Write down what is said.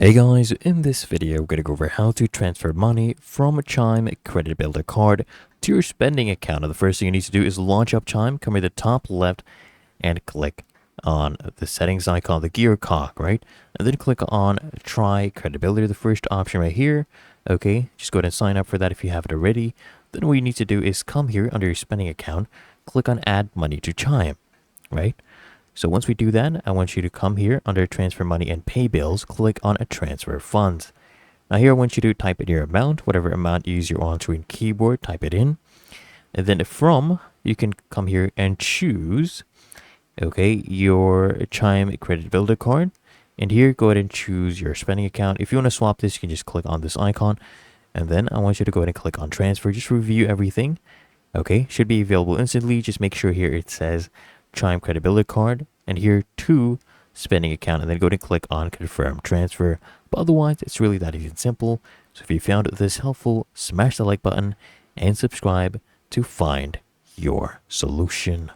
Hey guys, in this video we're going to go over how to transfer money from a Chime Credit Builder Card to your spending account. Now, the first thing you need to do is launch up Chime, come to the top left and click on the settings icon, the gear cog, right? And then click on Try Credit Builder, the first option right here. Okay, just go ahead and sign up for that if you haven't already. Then what you need to do is come here under your spending account, click on Add Money to Chime, right? So once we do that, I want you to come here under transfer money and pay bills, click on a transfer funds. Now here I want you to type in your amount, whatever amount you use your on-screen keyboard, type it in. And then from, you can come here and choose, okay, your Chime Credit Builder Card. And here, go ahead and choose your spending account. If you want to swap this, you can just click on this icon. And then I want you to go ahead and click on transfer, just review everything. Okay, should be available instantly. Just make sure here it says Chime Credit Builder Card, and here to spending account, and then go ahead and click on confirm transfer. But otherwise, it's really that easy and simple. So if you found this helpful, smash the like button and subscribe to find your solution.